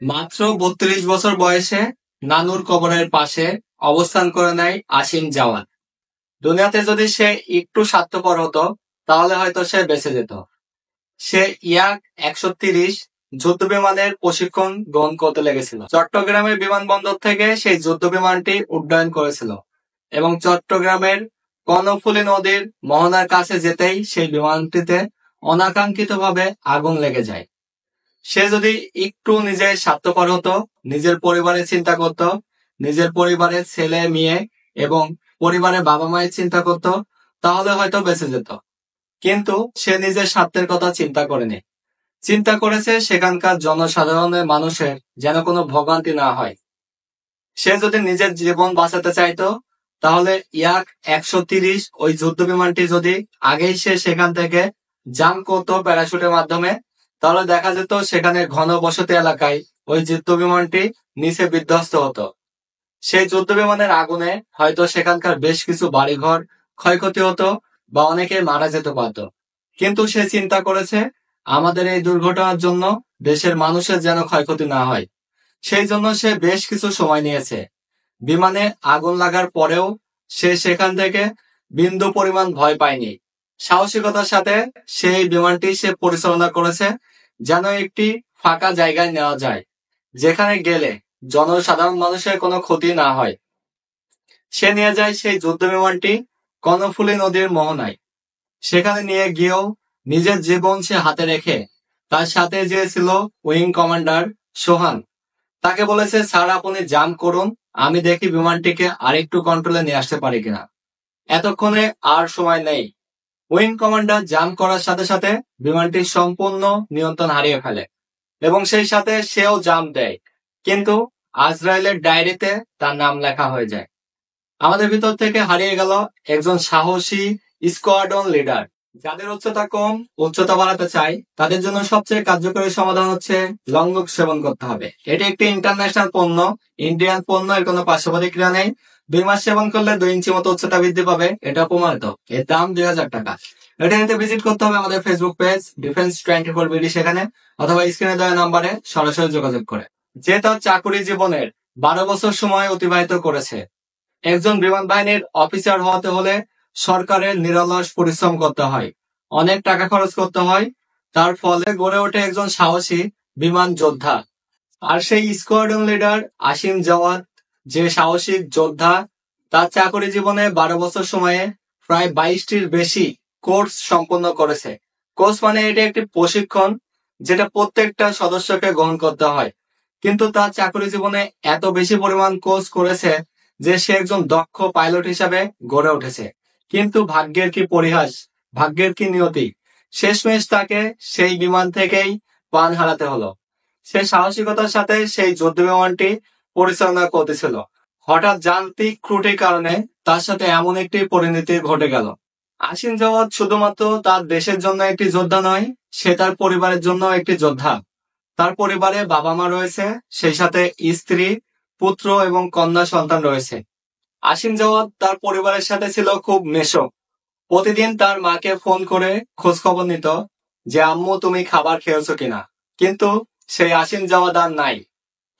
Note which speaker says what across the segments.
Speaker 1: মাত্র ৩২ বছর বয়সে নানুর কবরের পাশে অবস্থান করে নেয় আসিম জাওয়াদ। দুনিয়াতে যদি সে একটু স্বার্থপর হতো তাহলে হয়তো সে বেঁচে যেত। সে ইয়াক ১৩০ যুদ্ধ বিমানের প্রশিক্ষণ গ্রহণ করতে লেগেছিল। চট্টগ্রামের বিমানবন্দর থেকে সেই যুদ্ধ বিমানটি উড্ডয়ন করেছিল এবং চট্টগ্রামের কর্ণফুলী নদীর মোহনার কাছে যেতেই সেই বিমানটিতে অনাকাঙ্ক্ষিতভাবে আগুন লেগে যায়। সে যদি একটু নিজের স্বার্থপর হতো, নিজের পরিবারের চিন্তা করত, নিজের পরিবারের ছেলে মেয়ে এবং পরিবারের বাবা মায়ের চিন্তা করত, তাহলে হয়তো বেঁচে যেত। কিন্তু সে নিজের স্বার্থের কথা চিন্তা করেনি। চিন্তা করেছে সেখানকার জনসাধারণের মানুষের যেন কোনো ভোগান্তি না হয়। সে যদি নিজের জীবন বাঁচাতে চাইতো তাহলে ইয়াক ১৩০ ওই যুদ্ধ বিমানটি যদি আগেই সে সেখান থেকে জাম্প করতো প্যারাশুটের মাধ্যমে, তাহলে দেখা যেত সেখানে ঘনবসতি এলাকায় ওই যুদ্ধ বিমানটি নিচে বিধ্বস্ত হতো। সেই যুদ্ধ বিমানের আগুনে হয়তো সেখানকার বেশ কিছু বাড়িঘর ক্ষয়ক্ষতি হতো বা অনেকে মারা যেতে পারত। কিন্তু সে চিন্তা করেছে আমাদের এই দুর্ঘটনার জন্য দেশের মানুষের যেন ক্ষয়ক্ষতি না হয়। সেই জন্য সে বেশ কিছু সময় নিয়েছে। বিমানে আগুন লাগার পরেও সে সেখান থেকে বিন্দু পরিমাণ ভয় পায়নি। সাহসিকতার সাথে সেই বিমানটি সে পরিচালনা করেছে যেন একটি ফাঁকা জায়গায় নেওয়া যায়, যেখানে গেলে জনসাধারণ মানুষের কোনো ক্ষতি না হয়। সে নিয়ে যায় সেই যুদ্ধ বিমানটি কর্ণফুলী নদীর মোহনায়। সেখানে নিয়ে গিয়েও নিজের জীবন সে হাতে রেখে তার সাথে যে ছিল উইং কমান্ডার সোহান, তাকে বলেছে স্যার আপনি জাম্প করুন, আমি দেখি বিমানটিকে আরেকটু কন্ট্রোলে নিয়ে আসতে পারি কিনা। এতক্ষণে আর সময় নেই। উইং কমান্ডার জাম্প করার সাথে সাথে বিমানটি সম্পূর্ণ নিয়ন্ত্রণ হারিয়ে ফেলে এবং সেই সাথে সেও জাম্প দেয়, কিন্তু আজরাইলের ডায়েরিতে তার নাম লেখা হয়ে যায়। আমাদের ভিতর থেকে হারিয়ে গেল একজন সাহসী স্কোয়াড্রন লিডার। যাদের উচ্চতা কম, উচ্চতা বাড়াতে চায়, তাদের জন্য সবচেয়ে কার্যকরী সমাধান হচ্ছে লংগক সেবন করতে হবে। এটি একটি ইন্টারন্যাশনাল পণ্য, ইন্ডিয়ান পণ্য, এর কোনো পার্শ্বপ্রতিক্রিয়া নেই। 2 মাস সেবন করলে 2 ইঞ্চি মতো উচ্চতা বৃদ্ধি পাবে, এটা প্রমাণিত। এর দাম ২০০০ টাকা। এটা নিতে ভিজিট করতে হবে আমাদের ফেসবুক পেজ ডিফেন্স 24 বিডি, সেখানে অথবা স্ক্রিনে দেওয়া নাম্বারে সরাসরি যোগাযোগ করে। যে তার চাকুরি জীবনের 12 বছর সময় অতিবাহিত করেছে। একজন বিমান বাহিনীর অফিসার হতে হলে সরকারের নিরলস পরিশ্রম করতে হয়, অনেক টাকা খরচ করতে হয়। তার ফলে গড়ে ওঠে একজন সাহসী বিমান যোদ্ধা। আর সেই স্কোয়াড্রন লিডার আসিম জাওয়াদ, যে সাহসিক যোদ্ধা, তার চাকরি জীবনে 12 বছর সময়ে প্রায় 22টির বেশি কোর্স সম্পন্ন করেছে। কোর্স মানে এটা একটি প্রশিক্ষণ যেটা প্রত্যেকটা সদস্যকে গ্রহণ করতে হয়। কিন্তু তার চাকরি জীবনে এত বেশি পরিমাণ কোর্স করেছে যে সে একজন দক্ষ পাইলট হিসাবে গড়ে উঠেছে। কিন্তু ভাগ্যের কি পরিহাস, ভাগ্যের কি নিয়তি, শেষমেশ তাকে সেই বিমান থেকেই প্রাণ হারাতে হলো। সে সাহসিকতার সাথে সেই যুদ্ধ বিমানটি পরিচালনা করতেছিল। হঠাৎ যান্ত্রিক ত্রুটির কারণে তার সাথে এমন একটি পরিণতি ঘটে গেল। আসিম জাওয়াদ শুধুমাত্র তার দেশের জন্য একটি যোদ্ধা নয়, সে তার পরিবারের জন্য একটি যোদ্ধা। তার পরিবারে বাবা মা রয়েছে, সেই সাথে স্ত্রী, পুত্র এবং কন্যা সন্তান রয়েছে। আসিম জাওয়াদ তার পরিবারের সাথে ছিল খুব মেশো। প্রতিদিন তার মাকে ফোন করে খোঁজ খবর নিত যে আম্মু তুমি খাবার খেয়েছো কিনা। কিন্তু সেই আসিম জাওয়াদ আর নাই।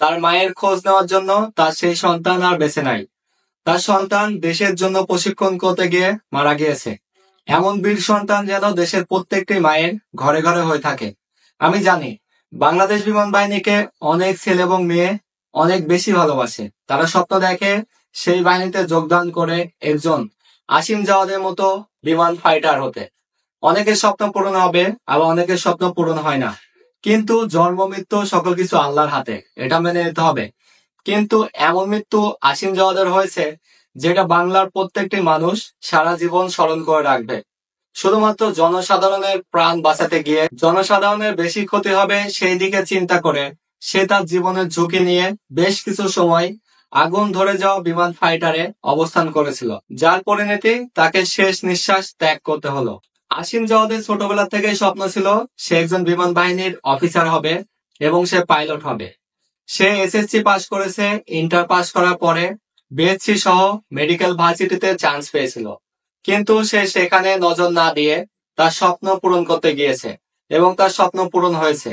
Speaker 1: তার মায়ের খোঁজ নেওয়ার জন্য তার সেই সন্তান আর বেঁচে নাই। তার সন্তান দেশের জন্য প্রশিক্ষণ করতে গিয়ে মারা গিয়েছে। এমন বীর সন্তান যেন দেশের প্রত্যেকটি মায়ের ঘরে ঘরে হয়ে থাকে। আমি জানি বাংলাদেশ বিমান বাহিনীকে অনেক ছেলে এবং মেয়ে অনেক বেশি ভালোবাসে। তারা স্বপ্ন দেখে সেই বাহিনীতে যোগদান করে একজন আসিম জাওয়াদের মতো বিমান ফাইটার হতে। অনেকের স্বপ্ন পূরণ হবে, আবার অনেকের স্বপ্ন পূরণ হয় না। কিন্তু জন্ম মৃত্যু সকল কিছু আল্লাহর হাতে, এটা মেনে নিতে হবে। কিন্তু এমন মৃত্যু আসিম জাওয়াদের হয়েছে যেটা বাংলার প্রত্যেকটি মানুষ সারা জীবন স্মরণ করে রাখবে। শুধুমাত্র জনসাধারণের প্রাণ বাঁচাতে গিয়ে জনসাধারণের বেশি ক্ষতি হবে সেই দিকে চিন্তা করে সে তার জীবনের ঝুঁকি নিয়ে বেশ কিছু সময় আগুন ধরে যাওয়া বিমান ফাইটারে অবস্থান করেছিল, যার পরিণতি তাকে শেষ নিঃশ্বাস ত্যাগ করতে হলো। আসিম জাওয়াদের ছোটবেলা থেকেই স্বপ্ন ছিল সে একজন বিমান বাহিনীর অফিসার হবে এবং সে পাইলট হবে। সে এসএসসি পাস করেছে, ইন্টার পাস করার পরে বিএসসি সহ মেডিকেল ভার্সিটিতে চান্স পেয়েছিল। কিন্তু সে সেখানে নজর না দিয়ে তার স্বপ্ন পূরণ করতে গিয়েছে এবং তার স্বপ্ন পূরণ হয়েছে।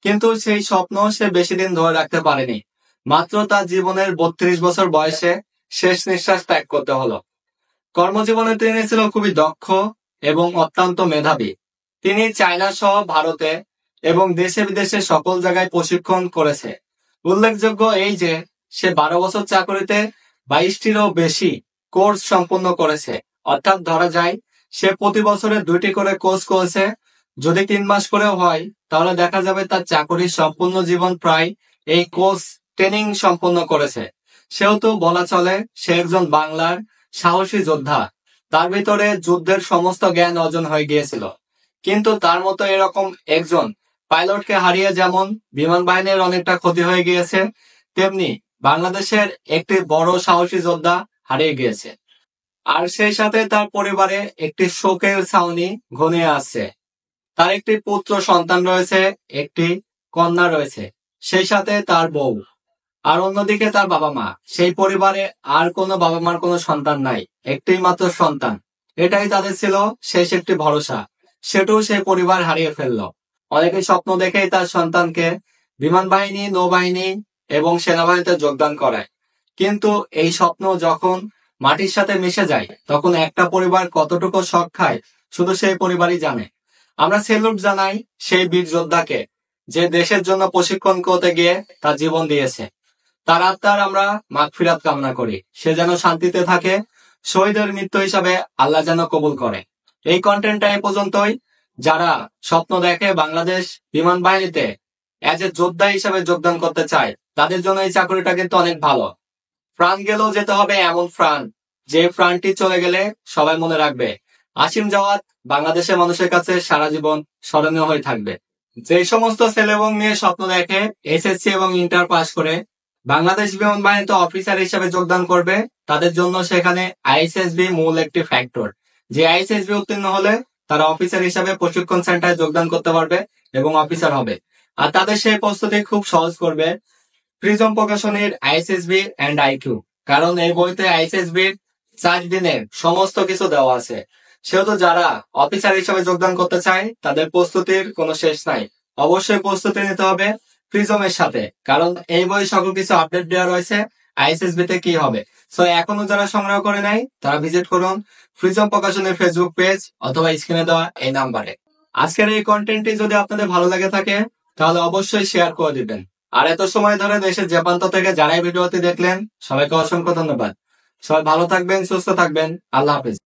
Speaker 1: কিন্তু সেই স্বপ্ন সে বেশি দিন ধরে রাখতে পারেনি। মাত্র তার জীবনের 32 বছর বয়সে শেষ নিঃশ্বাস ত্যাগ করতে হলো। কর্মজীবনে তিনি ছিল খুবই দক্ষ এবং অত্যন্ত মেধাবী। তিনি চায়না সহ ভারতে এবং দেশে বিদেশে সকল জায়গায় প্রশিক্ষণ করেছে। উল্লেখযোগ্য এই যে সে 12 বছর চাকরিতে 22টিরও বেশি কোর্স সম্পন্ন করেছে। অর্থাৎ ধরা যায় সে প্রতি বছরে 2টি করে কোর্স করেছে। যদি 3 মাস করেও হয় তাহলে দেখা যাবে তার চাকরির সম্পূর্ণ জীবন প্রায় এই কোর্স ট্রেনিং সম্পন্ন করেছে। সেহেতু বলা চলে সে একজন বাংলার সাহসী যোদ্ধা। তার ভিতরে যুদ্ধের সমস্ত জ্ঞান অর্জন হয়ে গিয়েছিল। কিন্তু তার মতো এরকম একজন পাইলটকে হারিয়ে যেমন বিমান বাহিনীর অনেকটা ক্ষতি হয়ে গিয়েছে, তেমনি বাংলাদেশের একটি বড় সাহসী যোদ্ধা হারিয়ে গিয়েছে। আর সেই সাথে তার পরিবারে একটি শোকের ছাউনি ঘনিয়ে আসছে। তার একটি পুত্র সন্তান রয়েছে, একটি কন্যা রয়েছে, সেই সাথে তার বউ। আর অন্যদিকে তার বাবা মা। সেই পরিবারে আর কোনো বাবা মার কোনো সন্তান নাই, একটি মাত্র সন্তান। এটাই তাদের ছিল শেষ একটি ভরসা। সেটাও সেই পরিবার হারিয়ে ফেললো। অনেকে স্বপ্ন দেখেই তার সন্তানকে বিমান বাহিনী, নৌবাহিনী এবং সেনাবাহিনীতে যোগদান করায়। কিন্তু এই স্বপ্ন যখন মাটির সাথে মিশে যায় তখন একটা পরিবার কতটুকু শক খায় শুধু সেই পরিবারই জানে। আমরা সেলুট জানাই সেই বীর যোদ্ধাকে, যে দেশের জন্য প্রশিক্ষণ করতে গিয়ে তার জীবন দিয়েছে। তার আত্মার আমরা মাগফিরাত কামনা করি, সে যেন শান্তিতে থাকে। শহীদের মৃত্যু হিসাবে আল্লাহ যেন কবুল করে। এই কন্টেন্টটা এ পর্যন্তই। যারা স্বপ্ন দেখে বাংলাদেশ বিমান বাহিনীতে এজ এ যোদ্ধা হিসাবে যোগদান করতে চায়, তাদের জন্য এই চাকরিটা কিন্তু অনেক ভালো। প্রাণ গেলেও যেতে হবে এমন প্রাণ, যে প্রাণটি চলে গেলে সবাই মনে রাখবে। আসিম জাওয়াত বাংলাদেশের মানুষের কাছে সারা জীবন স্মরণীয় হয়ে থাকবে। যে সমস্ত ছেলে এবং মেয়ে স্বপ্ন দেখে এসএসসি এবং ইন্টার পাস করে বাংলাদেশ বিমান বাহিনীতে অফিসার হিসেবে যোগদান করবে, তাদের জন্য সেখানে আইএসএসবি মূল একটি ফ্যাক্টর। যে আইএসএসবি উত্তীর্ণ হলে তারা অফিসার হিসাবে প্রশিক্ষণ সেন্টারে যোগদান করতে পারবে এবং অফিসার হবে। আর তাদের সেই প্রস্তুতি খুব সহজ করবে প্রিজম প্রকাশনীর আইএসএসবি এন্ড আইকিউ। কারণ এই বইতে আইএসএসবির 4 দিনের সমস্ত কিছু দেওয়া আছে। সেহেতু যারা অফিসার হিসেবে যোগদান করতে চায় তাদের প্রস্তুতির কোনো শেষ নাই। অবশ্যই প্রস্তুতি নিতে হবে প্রিজমের সাথে, কারণ এই বই সকল কিছু আপডেট দেওয়া রয়েছে আইএসএসবি তে কি হবে। সো এখনো যারা সংগ্রহ করে নাই তারা ভিজিট করুন প্রিজম প্রকাশনের ফেসবুক পেজ অথবা স্ক্রিনে দেওয়া এই নাম্বারে। আজকের এই কন্টেন্টটি যদি আপনাদের ভালো লাগে থাকে তাহলে অবশ্যই শেয়ার করে দিবেন। আর এত সময় ধরে দেশের যে প্রান্ত থেকে যারাই ভিডিওটি দেখলেন সবাইকে অসংখ্য ধন্যবাদ। সবাই ভালো থাকবেন, সুস্থ থাকবেন। আল্লাহ হাফেজ।